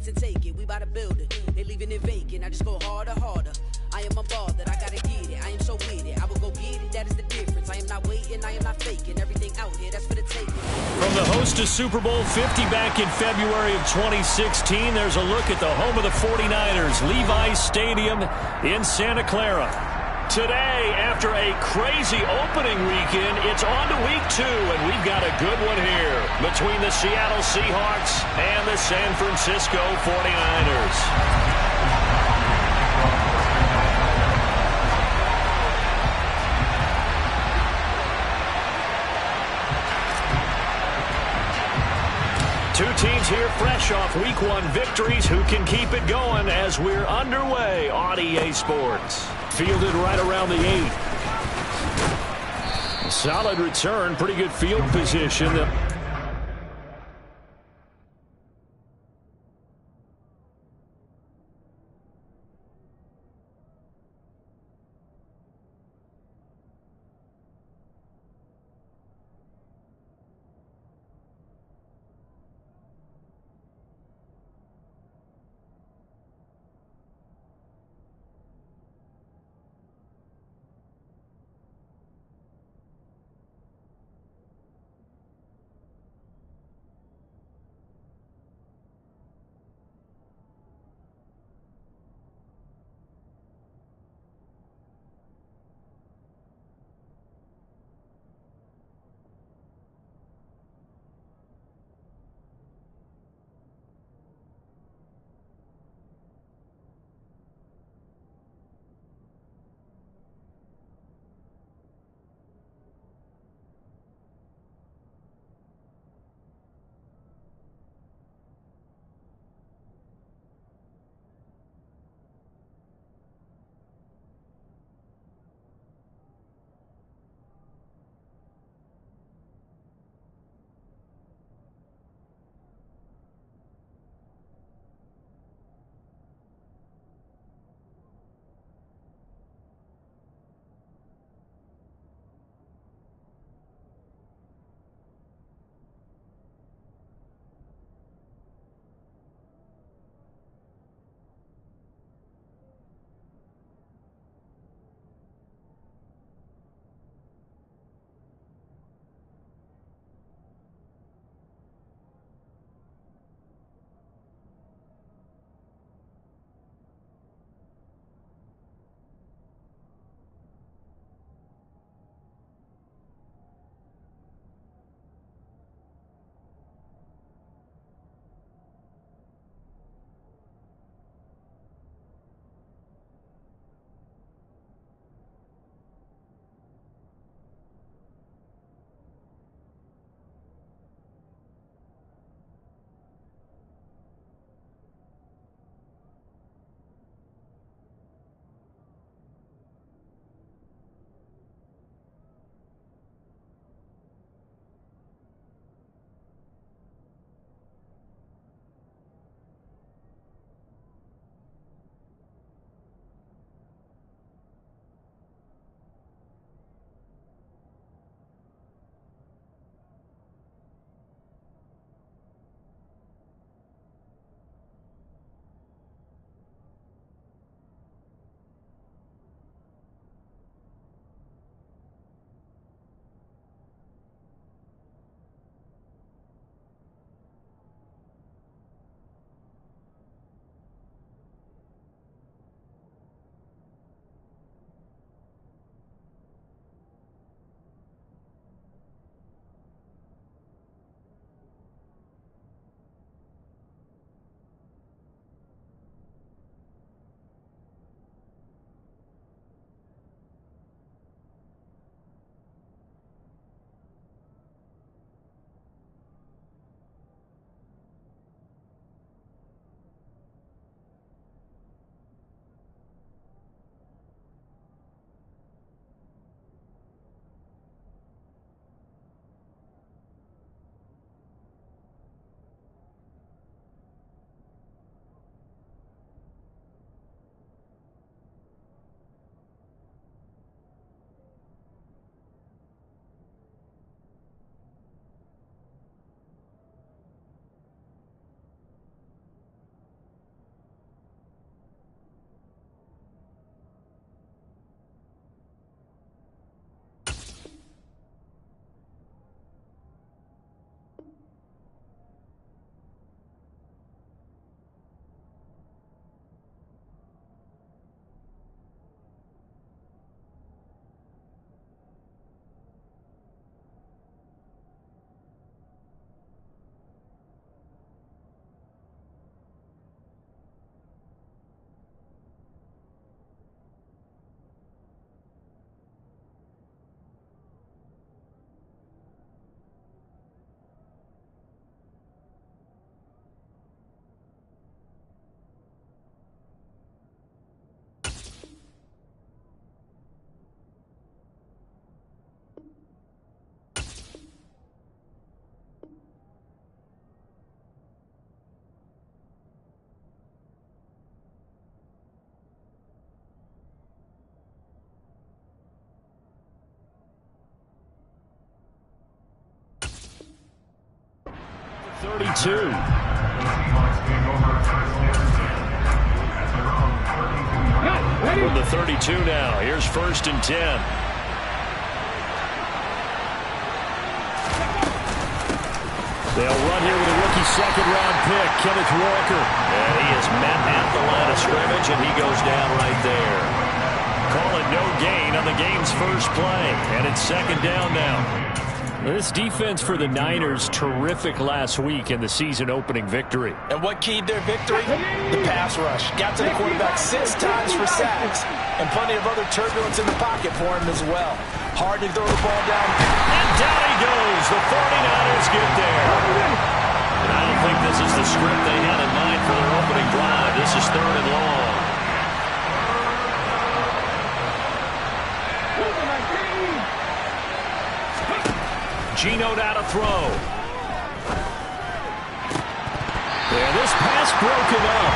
and take it. We bout to build it. They leaving it vacant. I just go harder, harder. I am a ball that I gotta get it. I am so with it. I will go get it. That is the difference. I am not waiting. I am not faking. Everything out here, that's for the taking. From the host to Super Bowl 50 back in February of 2016, there's a look at the home of the 49ers, Levi's Stadium in Santa Clara. Today, after a crazy opening weekend, it's on to week 2, and we've got a good one here between the Seattle Seahawks and the San Francisco 49ers. Two teams here fresh off Week 1 victories. Who can keep it going as we're underway on EA Sports? Fielded right around the 8. Solid return, pretty good field position. 42. From the 32 now. Here's 1st and 10. They'll run here with a rookie second-round pick, Kenneth Walker. And he is met at the line of scrimmage, and he goes down right there. Call it no gain on the game's first play, and it's 2nd down now. This defense for the Niners, terrific last week in the season-opening victory. And what keyed their victory? The pass rush. Got to the quarterback 6 times for sacks, and plenty of other turbulence in the pocket for him as well. Hard to throw the ball down. And down he goes. The 49ers get there. And I don't think this is the script they had in mind for their opening drive. This is 3rd and long. Geno now to throw. And this pass broken up.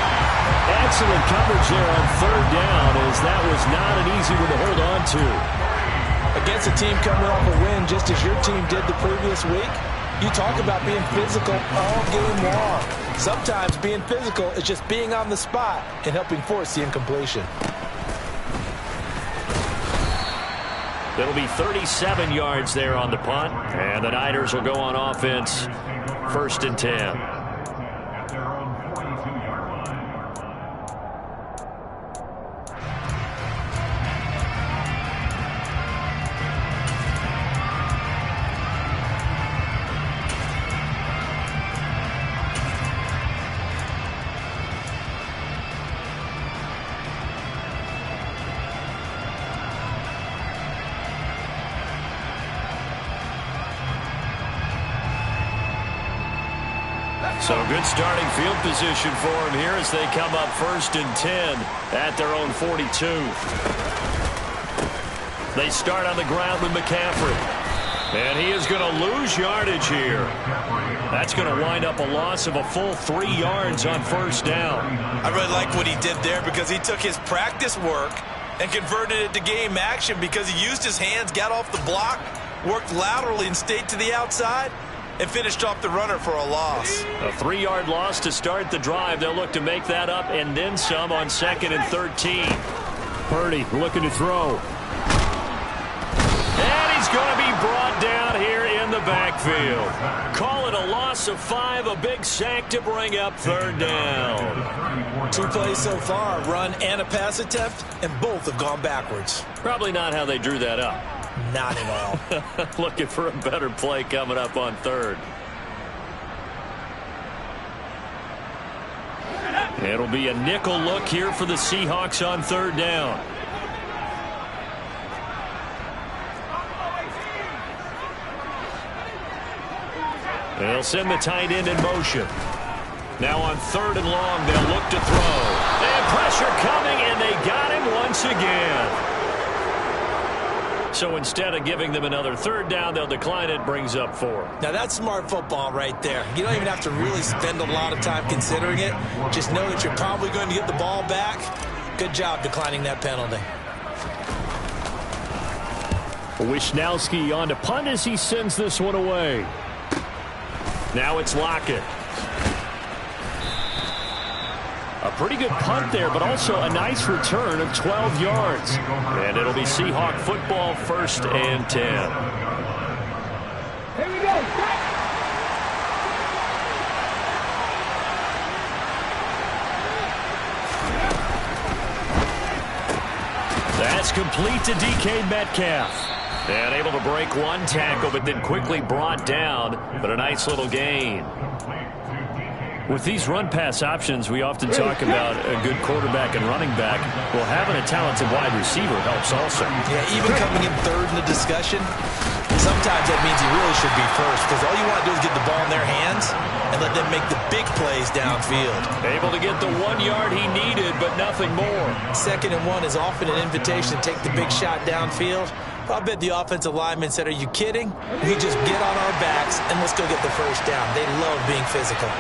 Excellent coverage there on 3rd down, as that was not an easy one to hold on to. Against a team coming off a win just as your team did the previous week, you talk about being physical all game long. Sometimes being physical is just being on the spot and helping force the incompletion. It'll be 37 yards there on the punt, and the Niners will go on offense, 1st and 10. So good starting field position for him here as they come up 1st and 10 at their own 42. They start on the ground with McCaffrey. And he is going to lose yardage here. That's going to wind up a loss of a full 3 yards on 1st down. I really like what he did there because he took his practice work and converted it to game action because he used his hands, got off the block, worked laterally and stayed to the outside, and finished off the runner for a loss. A 3-yard loss to start the drive. They'll look to make that up and then some on 2nd and 13. Purdy looking to throw. And he's going to be brought down here in the backfield. Call it a loss of 5, a big sack to bring up 3rd down. 2 plays so far, run and a pass attempt, and both have gone backwards. Probably not how they drew that up. Not at all. Looking for a better play coming up on 3rd. It'll be a nickel look here for the Seahawks on 3rd down. They'll send the tight end in motion. Now on 3rd and long, they'll look to throw. And pressure coming, and they got him once again. So instead of giving them another 3rd down, they'll decline it, brings up 4. Now that's smart football right there. You don't even have to really spend a lot of time considering it. Just know that you're probably going to get the ball back. Good job declining that penalty. Wisnowski on to punt as he sends this one away. Now it's Lockett. A pretty good punt there, but also a nice return of 12 yards. And it'll be Seahawk football, 1st and 10. Here we go. That's complete to DK Metcalf. And able to break one tackle, but then quickly brought down. But a nice little gain. With these run-pass options, we often talk about a good quarterback and running back. Well, having a talented wide receiver helps also. Yeah, even coming in 3rd in the discussion, sometimes that means he really should be 1st because all you want to do is get the ball in their hands and let them make the big plays downfield. Able to get the 1 yard he needed, but nothing more. 2nd and 1 is often an invitation to take the big shot downfield. I bet the offensive linemen said, are you kidding? We just get on our backs and let's go get the 1st down. They love being physical.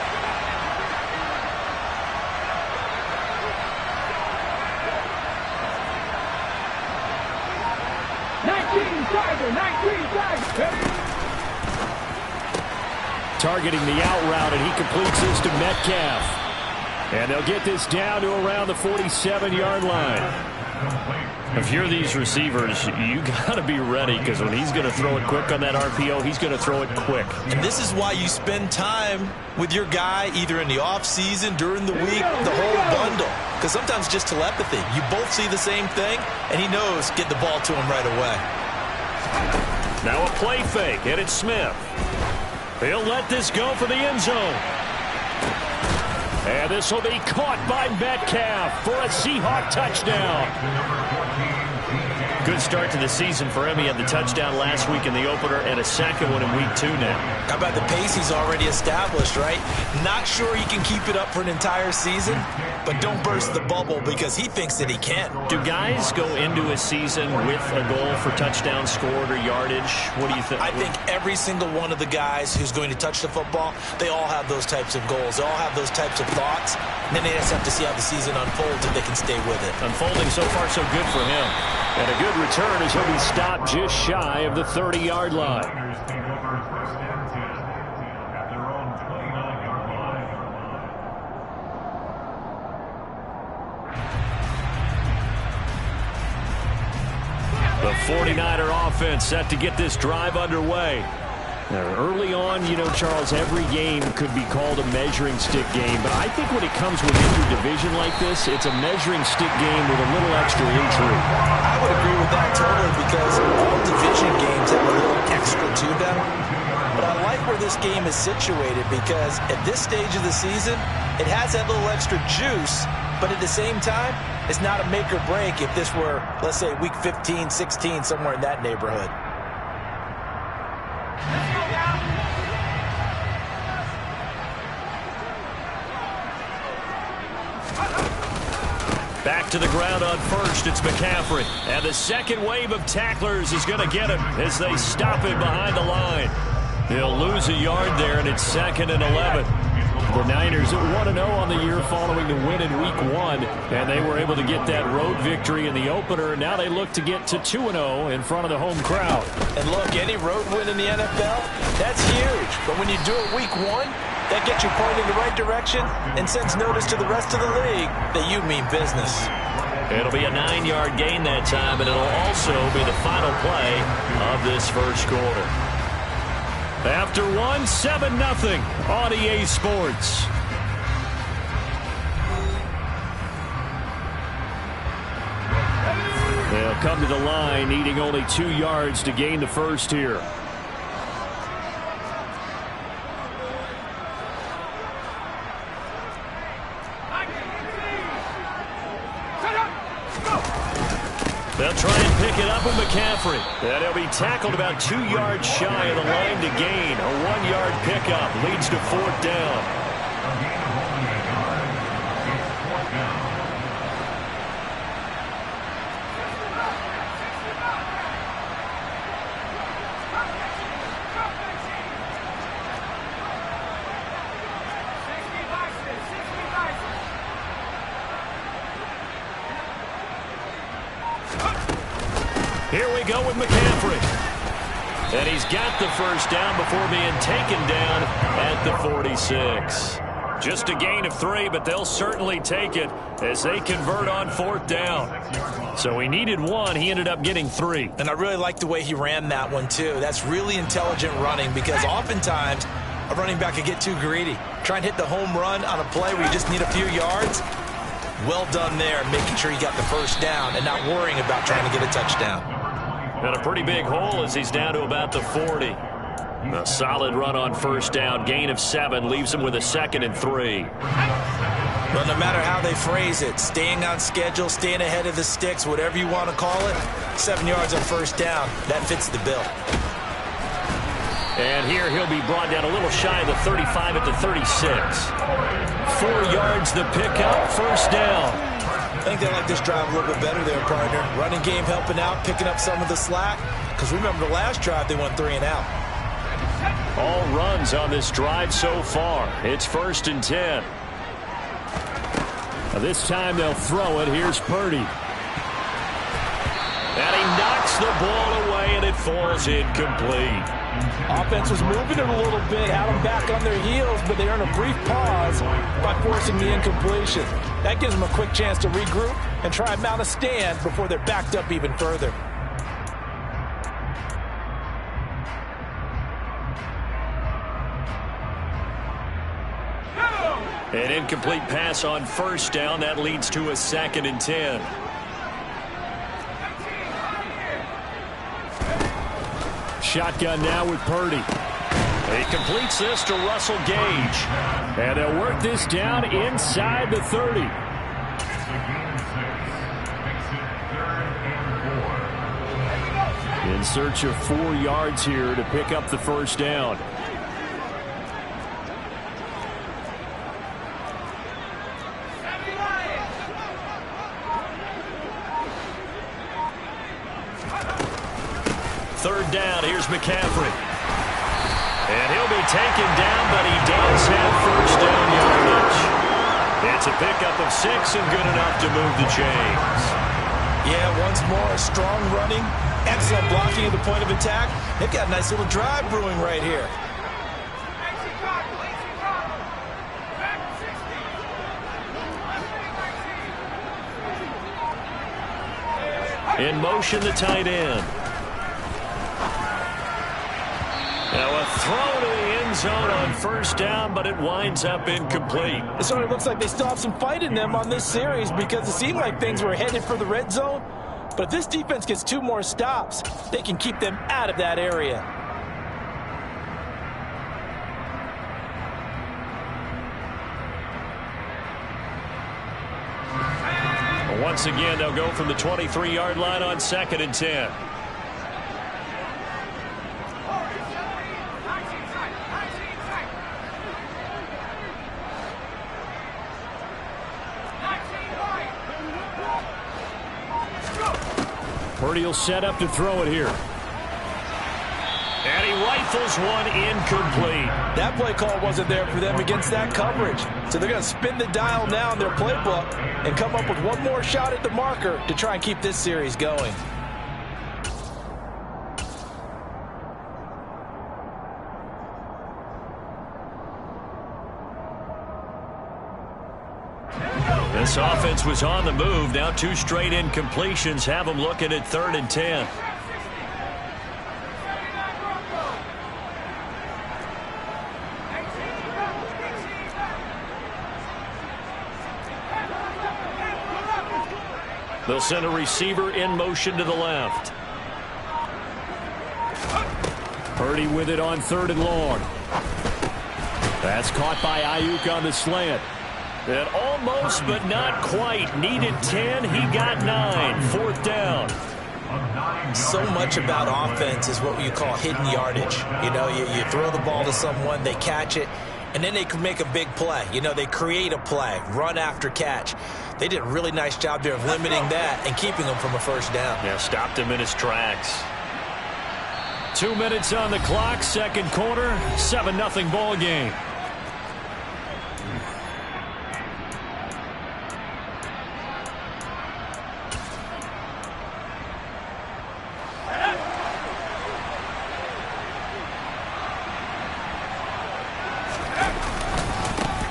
targeting the out route, and he completes this to Metcalf. And they'll get this down to around the 47-yard line. If you're these receivers, you got to be ready, because when he's going to throw it quick on that RPO, he's going to throw it quick. And this is why you spend time with your guy either in the offseason, during the week, the whole bundle. Because sometimes just telepathy. You both see the same thing, and he knows get the ball to him right away. Now a play fake, and it's Smith. He'll let this go for the end zone. And this will be caught by Metcalf for a Seahawk touchdown. Good start to the season for him. He had the touchdown last week in the opener and a second one in week 2 now. How about the pace he's already established, right? Not sure he can keep it up for an entire season, but don't burst the bubble because he thinks that he can. Do guys go into a season with a goal for touchdown scored or yardage? What do you think? I think every single one of the guys who's going to touch the football, they all have those types of goals. They all have those types of thoughts. And then they just have to see how the season unfolds if they can stay with it. Unfolding so far so good for him. And a good return as he'll be stopped just shy of the 30-yard line. The 49er offense set to get this drive underway. Now, early on, you know, Charles, every game could be called a measuring stick game. But I think when it comes within your division like this, it's a measuring stick game with a little extra intrigue. I would agree with that totally because all division games have a little extra to them. But I like where this game is situated because at this stage of the season, it has that little extra juice. But at the same time, it's not a make or break if this were, let's say, week 15, 16, somewhere in that neighborhood. Back to the ground on first, it's McCaffrey. And the second wave of tacklers is going to get him as they stop him behind the line. He'll lose a yard there, and it's 2nd and 11. The Niners at 1-0 on the year following the win in week 1, and they were able to get that road victory in the opener. Now they look to get to 2-0 in front of the home crowd. And look, any road win in the NFL, that's huge. But when you do it week 1, that gets you pointed in the right direction and sends notice to the rest of the league that you mean business. It'll be a 9-yard gain that time, and it'll also be the final play of this first quarter. After 1, 7-0 on EA Sports. They'll come to the line, needing only 2 yards to gain the first here. They'll try and pick it up with McCaffrey. And he'll be tackled about 2 yards shy of the line to gain. A 1-yard pickup leads to 4th down. Here we go with McCaffrey. And he's got the first down before being taken down at the 46. Just a gain of 3, but they'll certainly take it as they convert on 4th down. So he needed 1. He ended up getting 3. And I really like the way he ran that one, too. That's really intelligent running because oftentimes a running back can get too greedy. Try and hit the home run on a play where you just need a few yards. Well done there, making sure he got the first down and not worrying about trying to get a touchdown. And a pretty big hole as he's down to about the 40. A solid run on first down. Gain of 7 leaves him with a 2nd and 3. Well, no matter how they phrase it, staying on schedule, staying ahead of the sticks, whatever you want to call it, 7 yards on first down, that fits the bill. And here he'll be brought down a little shy of the 35 at the 36. 4 yards the pickup, first down. I think they like this drive a little bit better there, partner. Running game helping out, picking up some of the slack. Because remember the last drive, they went 3 and out. All runs on this drive so far. It's 1st and 10. Now this time they'll throw it. Here's Purdy. And he knocks the ball away, and it falls incomplete. Offense was moving it a little bit, had them back on their heels, but they earned a brief pause by forcing the incompletion. That gives them a quick chance to regroup and try and mount a stand before they're backed up even further. An incomplete pass on first down. That leads to a 2nd and 10. Shotgun now with Purdy. He completes this to Russell Gage. And they'll work this down inside the 30. In search of 4 yards here to pick up the first down. Third down, here's McCaffrey. And he'll be taken down, but he does have first down yardage. It's a pickup of 6 and good enough to move the chains. Yeah, once more, a strong running, excellent blocking at the point of attack. They've got a nice little drive brewing right here. In motion, the tight end. Now a throw to the end zone on first down, but it winds up incomplete. It sort of looks like they still have some fight in them on this series because it seemed like things were headed for the red zone. But if this defense gets 2 more stops, they can keep them out of that area. Once again, they'll go from the 23-yard line on 2nd and 10. Purdy will set up to throw it here. And he rifles one incomplete. That play call wasn't there for them against that coverage. So they're going to spin the dial now in their playbook and come up with one more shot at the marker to try and keep this series going. This offense was on the move. Now 2 straight incompletions have them looking at 3rd and 10. They'll send a receiver in motion to the left. Purdy with it on 3rd and long. That's caught by Ayuk on the slant. And almost, but not quite. Needed 10. He got 9. 4th down. So much about offense is what you call hidden yardage. You know, you throw the ball to someone, they catch it, and then they can make a big play. You know, they create a play, run after catch. They did a really nice job there of limiting that and keeping him from a first down. Yeah, stopped him in his tracks. 2 minutes on the clock, 2nd quarter, 7-0 ball game.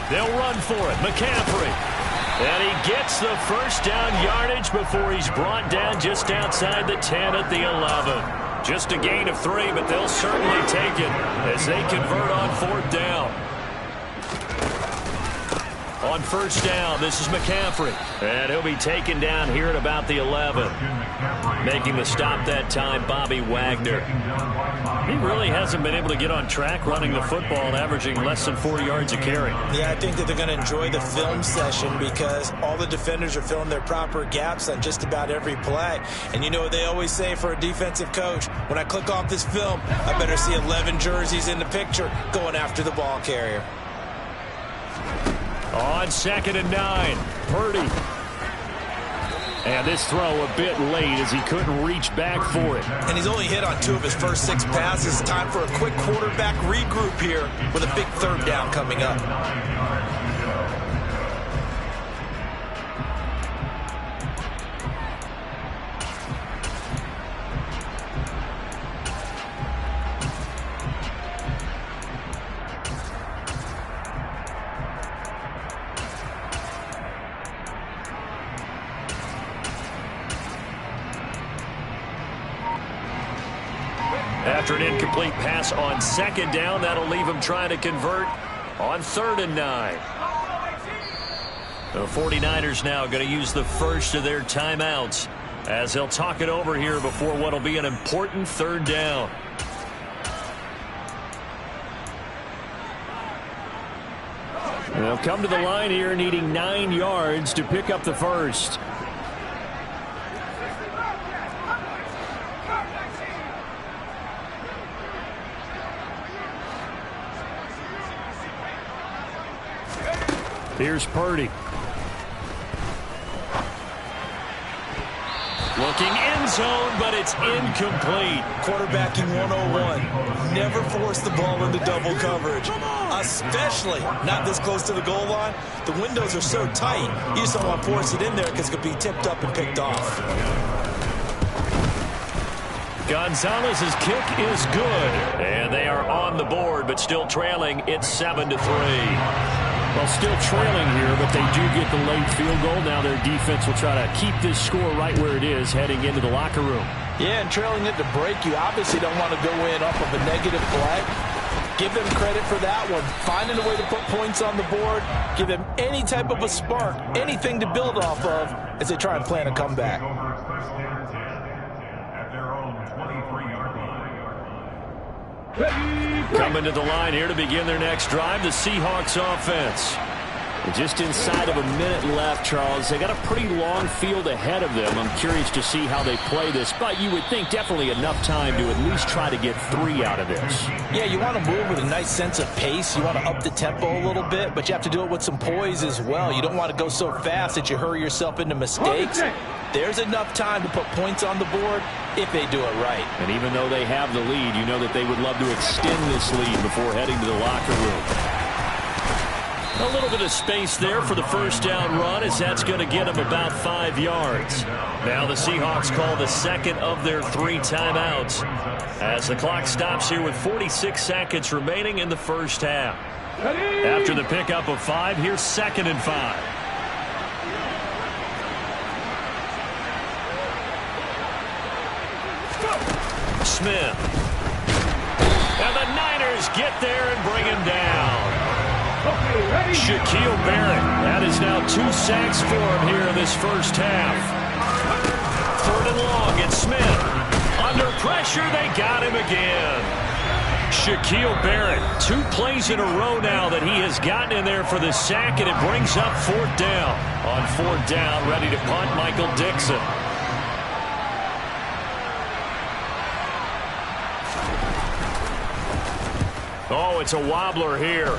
They'll run for it. McCaffrey. And he gets the first down yardage before he's brought down just outside the 10 at the 11. Just a gain of 3, but they'll certainly take it as they convert on 4th down. On first down, this is McCaffrey. And he'll be taken down here at about the 11. Making the stop that time, Bobby Wagner. He really hasn't been able to get on track running the football and averaging less than 4 yards a carry. Yeah, I think that they're going to enjoy the film session because all the defenders are filling their proper gaps on just about every play. And you know what they always say for a defensive coach? When I click off this film, I better see 11 jerseys in the picture going after the ball carrier. On 2nd and 9, Purdy. And this throw a bit late as he couldn't reach back for it. And he's only hit on 2 of his first 6 passes. Time for a quick quarterback regroup here with a big 3rd down coming up. After an incomplete pass on second down, that'll leave them trying to convert on 3rd and 9. The 49ers now going to use the first of their timeouts as they'll talk it over here before what will be an important 3rd down. They'll come to the line here needing 9 yards to pick up the first. Here's Purdy. Looking end zone, but it's incomplete. Quarterbacking 101. Never force the ball into double coverage, especially not this close to the goal line. The windows are so tight, you just don't want to force it in there because it could be tipped up and picked off. Gonzalez's kick is good, and they are on the board, but still trailing. It's 7-3. Well, still trailing here, but they do get the late field goal. Now their defense will try to keep this score right where it is heading into the locker room. Yeah, and trailing it to break, you obviously don't want to go in off of a negative play. Give them credit for that one. Finding a way to put points on the board, give them any type of a spark, anything to build off of as they try and plan a comeback. Coming to the line here to begin their next drive, the Seahawks offense. Just inside of a minute left, Charles. They got a pretty long field ahead of them. I'm curious to see how they play this, but you would think definitely enough time to at least try to get 3 out of this. Yeah, you want to move with a nice sense of pace. You want to up the tempo a little bit, but you have to do it with some poise as well. You don't want to go so fast that you hurry yourself into mistakes. There's enough time to put points on the board if they do it right. And even though they have the lead, you know that they would love to extend this lead before heading to the locker room. A little bit of space there for the first down run, as that's going to get them about 5 yards. Now the Seahawks call the second of their 3 timeouts as the clock stops here with 46 seconds remaining in the first half. After the pickup of 5, here's 2nd and 5. Smith. And the Niners get there and bring him down. Shaquille Barrett. That is now 2 sacks for him here in this first half. 3rd and long, and Smith. Under pressure, they got him again. Shaquille Barrett, 2 plays in a row now that he has gotten in there for the sack, and it brings up 4th down. On 4th down, ready to punt, Michael Dixon. Oh, it's a wobbler here.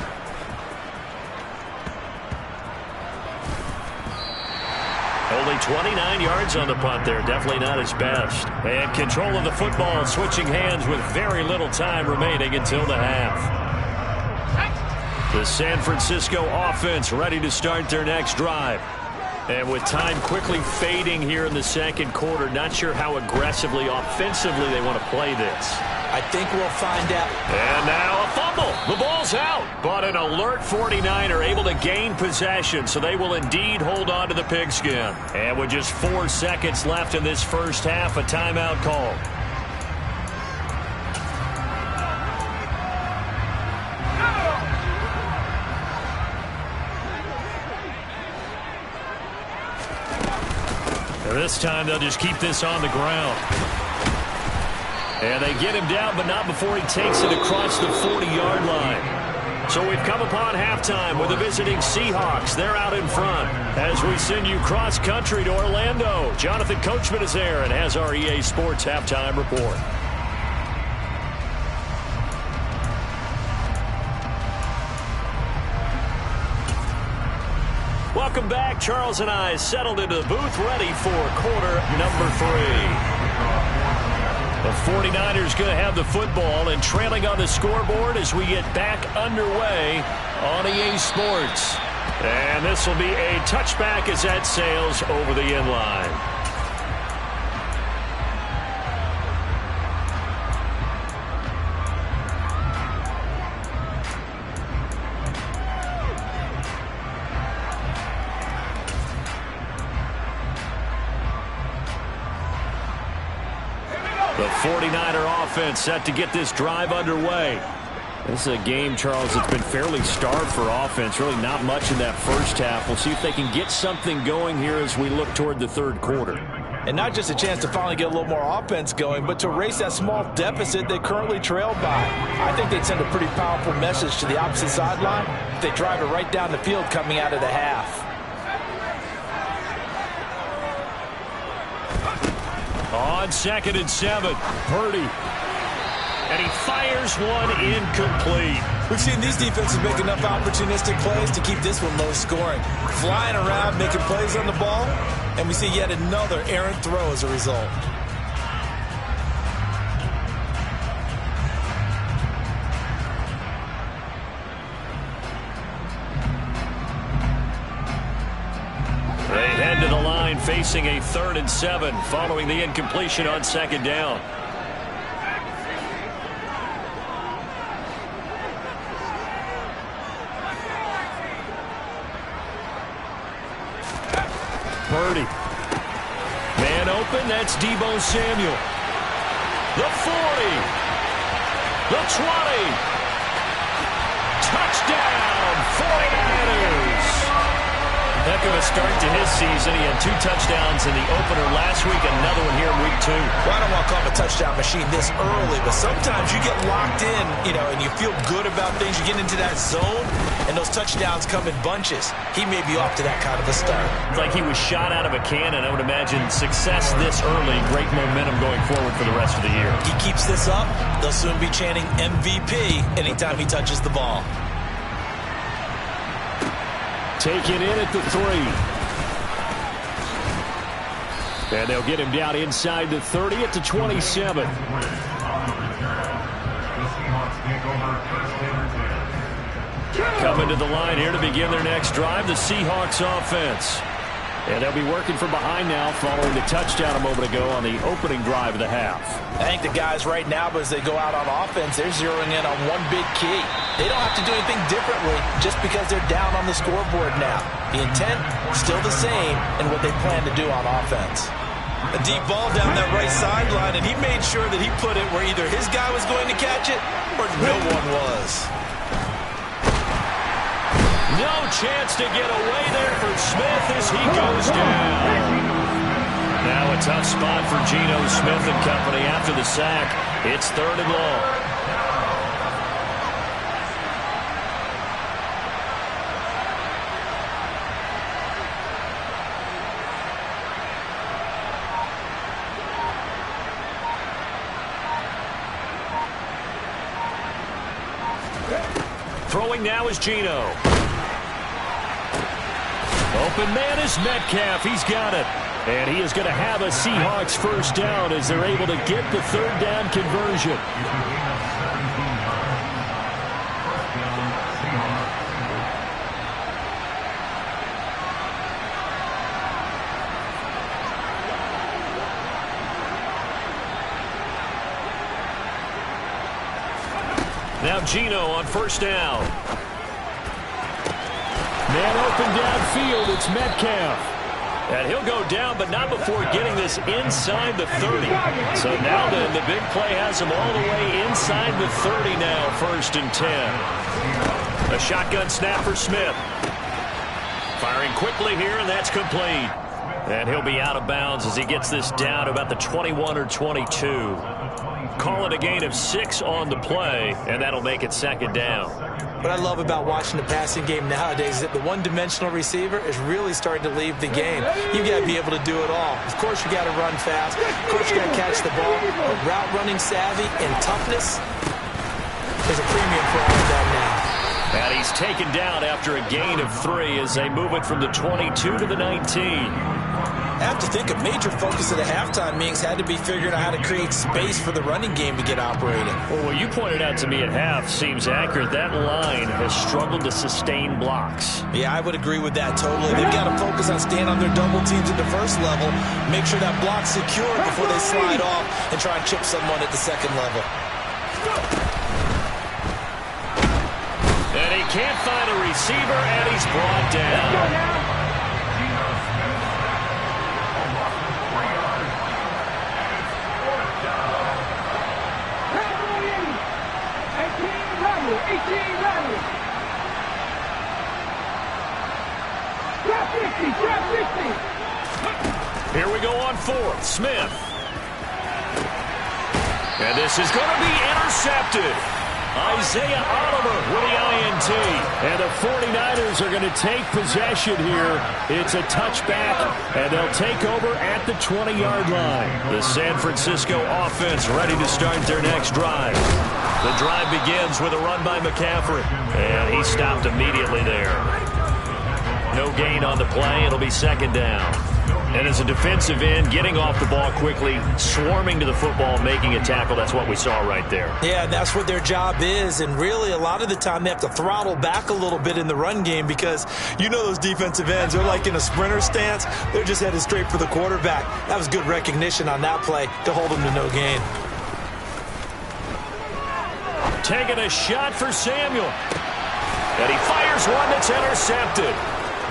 Only 29 yards on the punt there. Definitely not his best. And control of the football, switching hands with very little time remaining until the half. The San Francisco offense ready to start their next drive. And with time quickly fading here in the second quarter, not sure how aggressively, offensively they want to play this. I think we'll find out. And now a fumble. The ball's out. But an alert 49er able to gain possession, so they will indeed hold on to the pigskin. And with just 4 seconds left in this first half, a timeout call. And this time they'll just keep this on the ground. And they get him down, but not before he takes it across the 40-yard line. So we've come upon halftime with the visiting Seahawks. They're out in front as we send you cross-country to Orlando. Jonathan Coachman is there and has our EA Sports halftime report. Welcome back. Charles and I settled into the booth ready for quarter number 3. The 49ers going to have the football and trailing on the scoreboard as we get back underway on EA Sports. And this will be a touchback as that sails over the end line. The 49er offense set to get this drive underway. This is a game, Charles, that's been fairly starved for offense. Really not much in that first half. We'll see if they can get something going here as we look toward the third quarter. And not just a chance to finally get a little more offense going, but to erase that small deficit they currently trailed by. I think they'd send a pretty powerful message to the opposite sideline if they drive it right down the field coming out of the half. On 2nd and 7, Purdy. And he fires one incomplete. We've seen these defenses make enough opportunistic plays to keep this one low scoring. Flying around, making plays on the ball, and we see yet another errant throw as a result. They head to the line facing a 3rd and 7 following the incompletion on 2nd down. Purdy. Man open, that's Deebo Samuel. The 40. The 20. Touchdown, 49ers. Heck of a start to his season. He had 2 touchdowns in the opener last week, another one here in week 2. Well, I don't want to call him a touchdown machine this early, but sometimes you get locked in, and you feel good about things. You get into that zone, and those touchdowns come in bunches. He may be off to that kind of a start. It's like he was shot out of a cannon. I would imagine success this early, great momentum going forward for the rest of the year. He keeps this up, they'll soon be chanting MVP anytime he touches the ball. Taken in at the 3. And they'll get him down inside the 30 at the 27. Coming to the line here to begin their next drive, the Seahawks offense. And they'll be working from behind now following the touchdown a moment ago on the opening drive of the half. I think the guys right now, as they go out on offense, they're zeroing in on one big key. They don't have to do anything differently just because they're down on the scoreboard now. The intent still the same in what they plan to do on offense. A deep ball down that right sideline, and he made sure that he put it where either his guy was going to catch it or no one was. No chance to get away there for Smith as he goes down. Now a tough spot for Geno Smith and company after the sack. It's 3rd and long. Throwing now is Geno. Open man is Metcalf. He's got it. And he is going to have a Seahawks first down as they're able to get the 3rd down conversion. Now Geno on 1st down. Man open downfield, it's Metcalf. And he'll go down, but not before getting this inside the 30. So now then, the big play has him all the way inside the 30 now, 1st and 10. A shotgun snap for Smith. Firing quickly here, and that's complete. And he'll be out of bounds as he gets this down to about the 21 or 22. Call it a gain of 6 on the play, and that'll make it 2nd down. What I love about watching the passing game nowadays is that the one-dimensional receiver is really starting to leave the game. You've got to be able to do it all. Of course, you got to run fast. Of course, you got to catch the ball. But route running savvy and toughness, there's a premium for all of that now. And he's taken down after a gain of 3 as they move it from the 22 to the 19. I have to think a major focus of the halftime meetings had to be figuring out how to create space for the running game to get operating. Well, what you pointed out to me at half seems accurate. That line has struggled to sustain blocks. Yeah, I would agree with that totally. They've got to focus on staying on their double teams at the first level, make sure that block's secure before they slide off and try and chip someone at the second level. And he can't find a receiver, and he's brought down. Here we go on fourth. Smith. And this is going to be intercepted. Isaiah Oliver with the INT. And the 49ers are going to take possession here. It's a touchback, and they'll take over at the 20-yard line. The San Francisco offense ready to start their next drive. The drive begins with a run by McCaffrey, and he stopped immediately there. No gain on the play. It'll be second down. And as a defensive end, getting off the ball quickly, swarming to the football, making a tackle, that's what we saw right there. Yeah, that's what their job is. And really, a lot of the time, they have to throttle back a little bit in the run game because you know those defensive ends, they're like in a sprinter stance. They're just headed straight for the quarterback. That was good recognition on that play to hold them to no gain. Taking a shot for Samuel. And he fires one that's intercepted.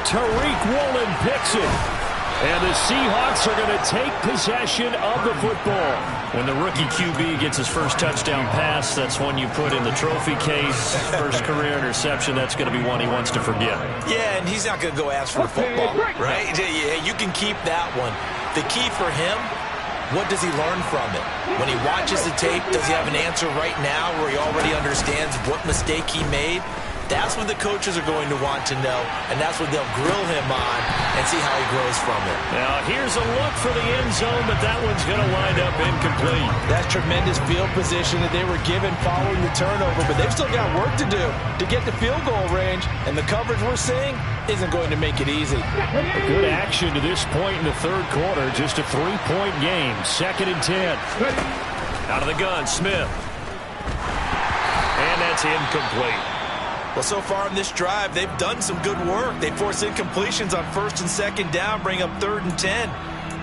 Tariq Woolen picks it. And the Seahawks are going to take possession of the football. When the rookie QB gets his first touchdown pass, that's one you put in the trophy case. First career interception, that's going to be one he wants to forget. Yeah, and he's not going to go ask for the football, right? Yeah, you can keep that one. The key for him, what does he learn from it? When he watches the tape, does he have an answer right now where he already understands what mistake he made? That's what the coaches are going to want to know, and that's what they'll grill him on and see how he grows from it. Now, here's a look for the end zone, but that one's going to wind up incomplete. That's tremendous field position that they were given following the turnover, but they've still got work to do to get the field goal range, and the coverage we're seeing isn't going to make it easy. A good action to this point in the third quarter, just a 3-point game, 2nd and 10. Out of the gun, Smith. And that's incomplete. Well, so far in this drive, they've done some good work. They force incompletions on 1st and 2nd down, bring up 3rd and 10.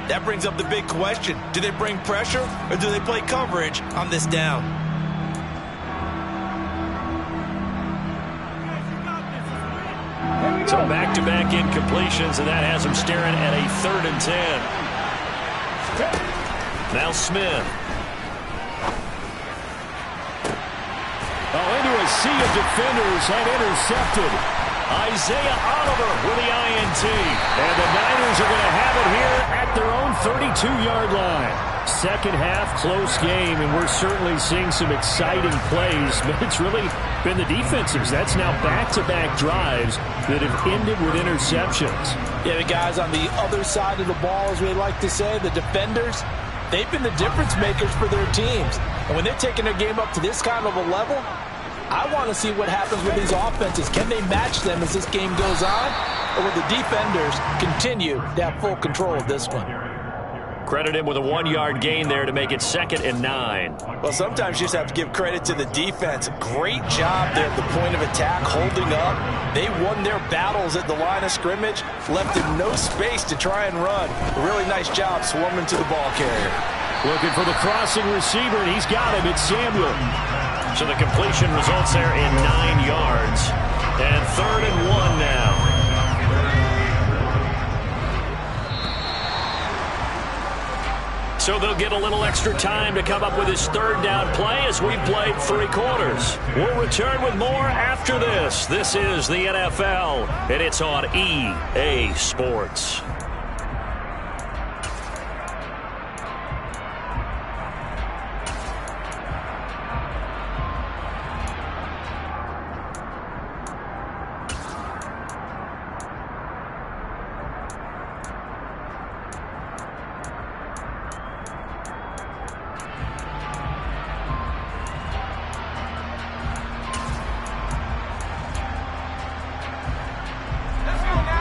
That brings up the big question. Do they bring pressure or do they play coverage on this down? So back-to-back incompletions, and that has them staring at a 3rd and 10. Now Smith. Into a sea of defenders and intercepted. Isaiah Oliver with the INT. And the Niners are going to have it here at their own 32-yard line. Second half, close game, and we're certainly seeing some exciting plays, but it's really been the defenses. That's now back-to-back drives that have ended with interceptions. Yeah, the guys on the other side of the ball, as we like to say, the defenders, they've been the difference makers for their teams. And when they're taking their game up to this kind of a level, I want to see what happens with these offenses. Can they match them as this game goes on? Or will the defenders continue to have full control of this one? Credit him with a 1-yard gain there to make it 2nd and 9. Well, sometimes you just have to give credit to the defense. Great job there at the point of attack, holding up. They won their battles at the line of scrimmage, left him no space to try and run. A really nice job swarming to the ball carrier. Looking for the crossing receiver, and he's got him. It's Samuel. So the completion results there in 9 yards. And 3rd and 1 now. So they'll get a little extra time to come up with his 3rd down play as we've played 3 quarters. We'll return with more after this. This is the NFL, and it's on EA Sports.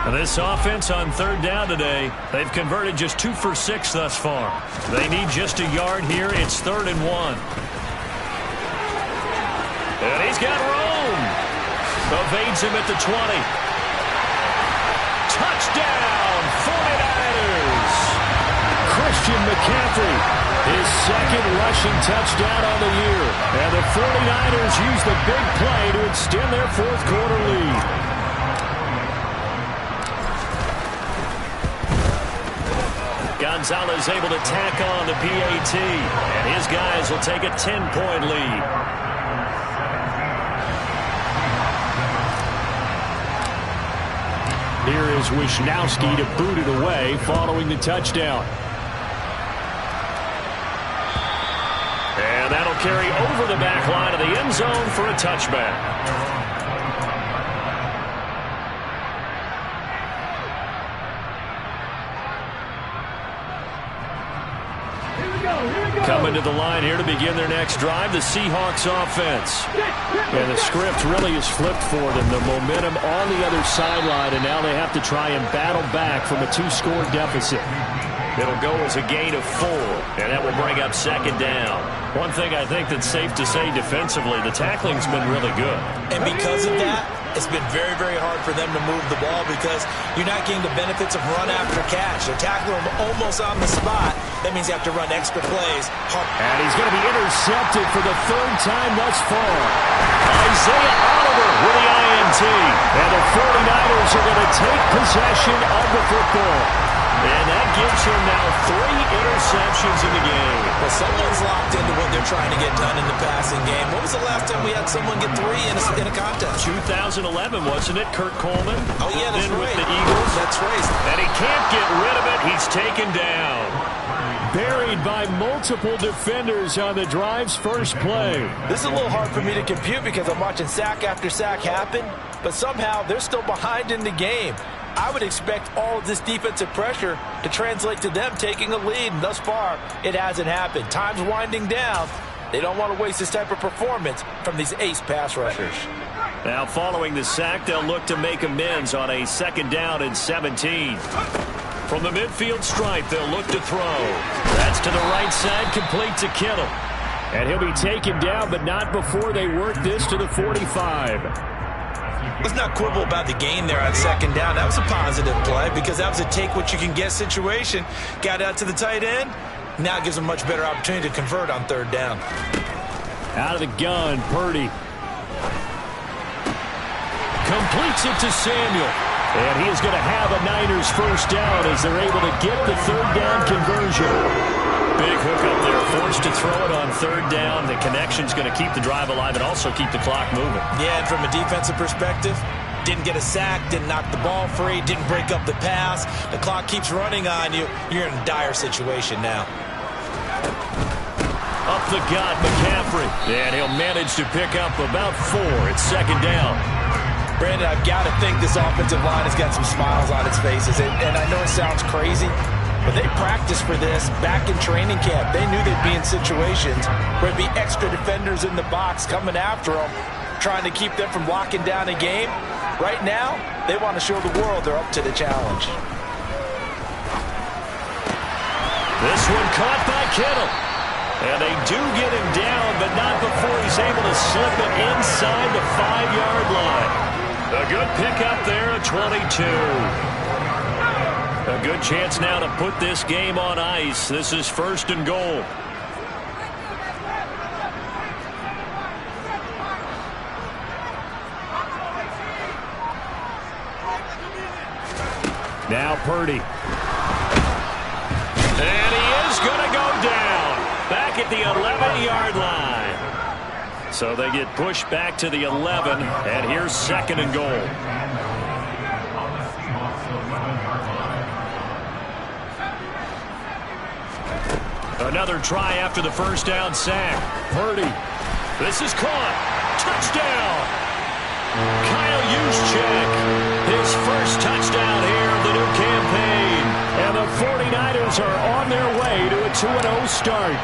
This offense on 3rd down today, they've converted just 2 for 6 thus far. They need just a yard here. It's 3rd and 1. And he's got Rome. Evades him at the 20. Touchdown, 49ers. Christian McCaffrey, his 2nd rushing touchdown on the year. And the 49ers use the big play to extend their 4th quarter lead. Gonzalez able to tack on the PAT, and his guys will take a 10-point lead. Here is Wisnowski to boot it away following the touchdown. And that'll carry over the back line of the end zone for a touchback. Coming to the line here to begin their next drive, the Seahawks offense. And the script really is flipped for them. The momentum on the other sideline, and now they have to try and battle back from a 2-score deficit. It'll go as a gain of 4, and that will bring up second down. One thing I think that's safe to say defensively, the tackling's been really good. And because of that, it's been very, very hard for them to move the ball because you're not getting the benefits of run after catch. They're tackling them almost on the spot. That means you have to run extra plays. And he's going to be intercepted for the 3rd time thus far. Isaiah Oliver with the INT. And the 49ers are going to take possession of the football. And that gives him now 3 interceptions in the game. Well, someone's locked into what they're trying to get done in the passing game. When was the last time we had someone get 3 in a contest? 2011, wasn't it? Kurt Coleman. Oh, yeah, that's right. With the Eagles. That's right. And he can't get rid of it. He's taken down. Buried by multiple defenders on the drive's first play. This is a little hard for me to compute because I'm watching sack after sack happen, but somehow they're still behind in the game. I would expect all of this defensive pressure to translate to them taking a lead, and thus far, it hasn't happened. Time's winding down. They don't want to waste this type of performance from these ace pass rushers. Now, following the sack, they'll look to make amends on a 2nd down and 17. From the midfield stripe, they'll look to throw. That's to the right side, complete to Kittle. And he'll be taken down, but not before they work this to the 45. Let's not quibble about the gain there on 2nd down. That was a positive play because that was a take-what-you-can-get situation. Got out to the tight end. Now it gives them a much better opportunity to convert on 3rd down. Out of the gun, Purdy. Completes it to Samuel. And he is going to have a Niners 1st down as they're able to get the 3rd down conversion. Big hook up there, forced to throw it on 3rd down. The connection's going to keep the drive alive and also keep the clock moving. Yeah, and from a defensive perspective, didn't get a sack, didn't knock the ball free, didn't break up the pass. The clock keeps running on you. You're in a dire situation now. Up the gut, McCaffrey. And he'll manage to pick up about 4. It's 2nd down. Brandon, I've got to think this offensive line has got some smiles on its faces. And I know it sounds crazy, but they practiced for this back in training camp. They knew they'd be in situations where there'd be extra defenders in the box coming after them, trying to keep them from locking down a game. Right now, they want to show the world they're up to the challenge. This one caught by Kittle. And they do get him down, but not before he's able to slip it inside the 5-yard line. A good pickup there at 22. A good chance now to put this game on ice. This is 1st and goal. Now Purdy. And he is going to go down. Back at the 11-yard line. So they get pushed back to the 11, and here's 2nd and goal. Another try after the 1st down sack. Purdy. This is caught. Touchdown. Kyle Juszczyk. His 1st touchdown here of the new campaign. And the 49ers are on their way to a 2-0 start.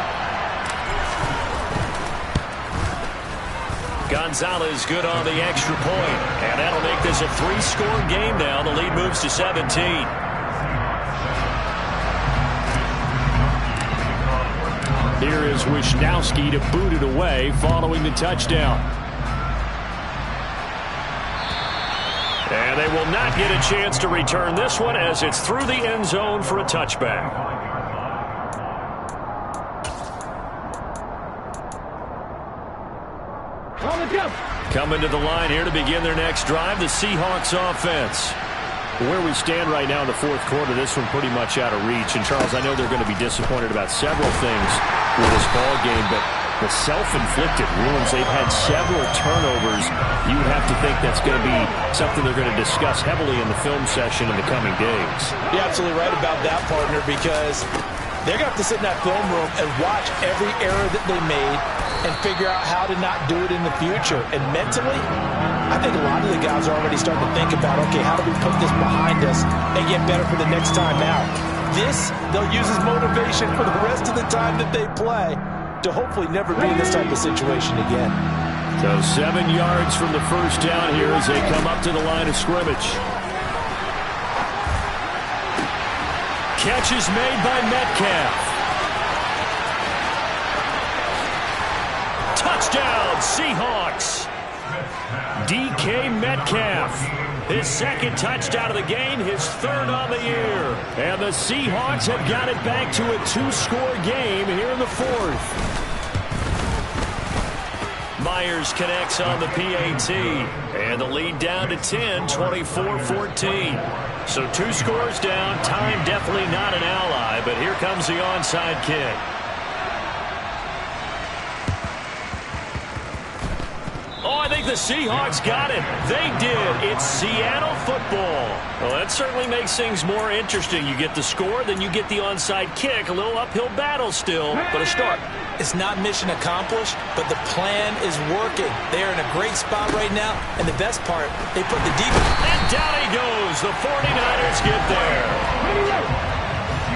Gonzalez good on the extra point. And that'll make this a 3-score game now. The lead moves to 17. Here is Wisnowski to boot it away following the touchdown. And they will not get a chance to return this one as it's through the end zone for a touchback. Coming to the line here to begin their next drive, the Seahawks offense. Where we stand right now in the 4th quarter, this one pretty much out of reach. And, Charles, I know they're going to be disappointed about several things with this ball game, but the self-inflicted wounds. They've had several turnovers. You have to think that's going to be something they're going to discuss heavily in the film session in the coming days. You're absolutely right about that, partner, because they're going to have to sit in that film room and watch every error that they made and figure out how to not do it in the future. And mentally, I think a lot of the guys are already starting to think about, okay, how do we put this behind us and get better for the next time out? This, they'll use as motivation for the rest of the time that they play to hopefully never be in this type of situation again. So 7 yards from the first down here as they come up to the line of scrimmage. Catch is made by Metcalf. Touchdown, Seahawks. DK Metcalf. His second touchdown of the game, his third on the year. And the Seahawks have got it back to a 2-score game here in the fourth. Myers connects on the PAT. And the lead down to 10, 24-14. So 2 scores down. Time definitely not an ally, but here comes the onside kick. Oh, I think the Seahawks got it. They did. It's Seattle football. Well, that certainly makes things more interesting. You get the score, then you get the onside kick. A little uphill battle still, but a start. It's not mission accomplished, but the plan is working. They're in a great spot right now, and the best part, they put the defense. And down he goes. The 49ers get there.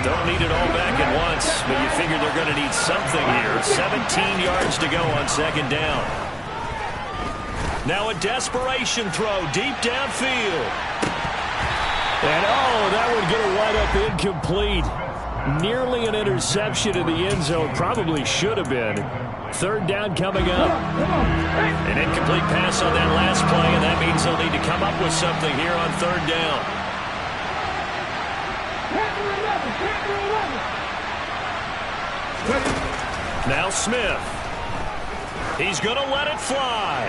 Don't need it all back at once, but you figure they're going to need something here. 17 yards to go on second down. Now a desperation throw deep downfield. And oh, that would get a wide-up incomplete. Nearly an interception in the end zone. Probably should have been. Third down coming up. An incomplete pass on that last play, and that means they'll need to come up with something here on third down. Now Smith. He's going to let it fly.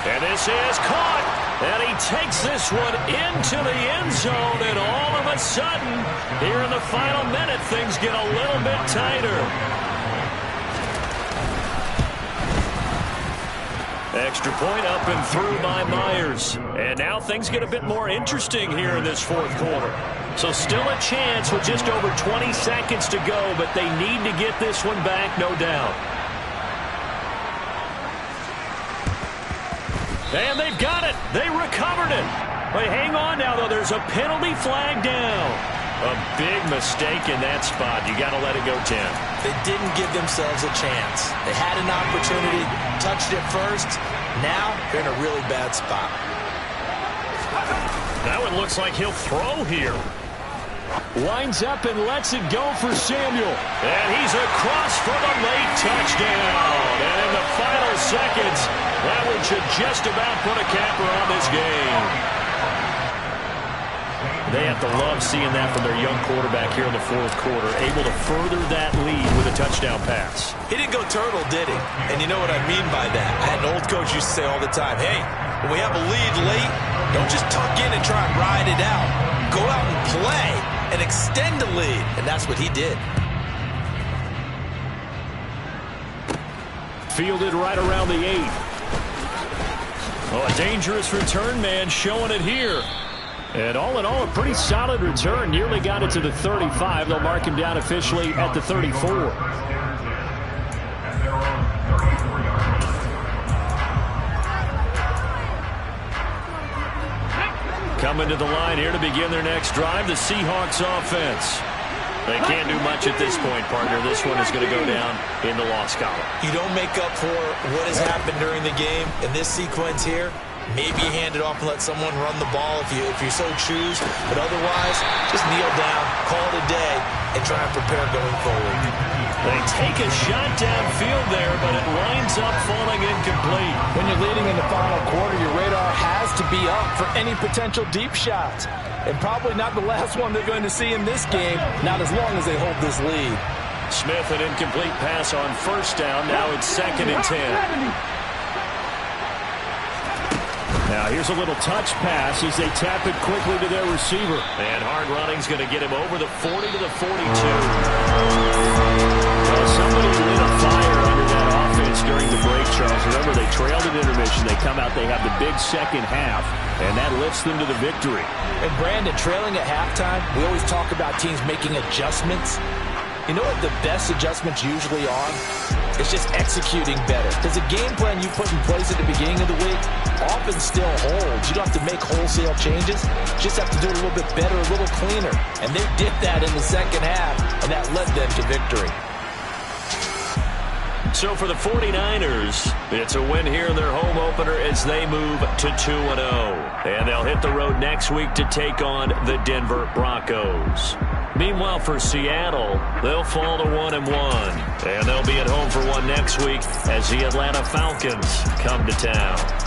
And this is caught. And he takes this one into the end zone. And all of a sudden, here in the final minute, things get a little bit tighter. Extra point up and through by Myers. And now things get a bit more interesting here in this fourth quarter. So still a chance with just over 20 seconds to go, but they need to get this one back, no doubt. And they've got it. They recovered it. But hang on now, though. There's a penalty flag down. A big mistake in that spot. You got to let it go, Tim. They didn't give themselves a chance. They had an opportunity, touched it first. Now they're in a really bad spot. That one looks like he'll throw here. Winds up and lets it go for Samuel. And he's across for the late touchdown. And in the final seconds, that one should just about put a capper on this game. They have to love seeing that from their young quarterback here in the fourth quarter, able to further that lead with a touchdown pass. He didn't go turtle, did he? And you know what I mean by that. I had an old coach used to say all the time, hey, when we have a lead late, don't just tuck in and try and ride it out. Go out and play and extend the lead. And that's what he did. Fielded right around the 8. Oh, a dangerous return man showing it here. And all in all, a pretty solid return. Nearly got it to the 35. They'll mark him down officially at the 34. Coming to the line here to begin their next drive, the Seahawks offense. They can't do much at this point, partner. This one is going to go down in the loss column. You don't make up for what has happened during the game. In this sequence here, maybe you hand it off and let someone run the ball if you so choose. But otherwise, just kneel down, call it a day, and try and prepare going forward. They take a shot downfield there, but it winds up falling incomplete. When you're leading in the final quarter, your radar has to be up for any potential deep shots. And probably not the last one they're going to see in this game, not as long as they hold this lead. Smith, an incomplete pass on first down. Now it's 2nd and 10. Now Now here's a little touch pass as they tap it quickly to their receiver. And hard running's going to get him over the 40 to the 42. Well, somebody lit a fire under that offense during the break, Charles. Remember, they trailed at intermission. They come out, they have the big second half, and that lifts them to the victory. And Brandon, trailing at halftime, we always talk about teams making adjustments. You know what the best adjustments usually are? It's just executing better. Because the game plan you put in place at the beginning of the week often still holds. You don't have to make wholesale changes. You just have to do it a little bit better, a little cleaner. And they did that in the second half, and that led them to victory. So for the 49ers, it's a win here in their home opener as they move to 2-0. And they'll hit the road next week to take on the Denver Broncos. Meanwhile, for Seattle, they'll fall to 1-1. And they'll be at home for one next week as the Atlanta Falcons come to town.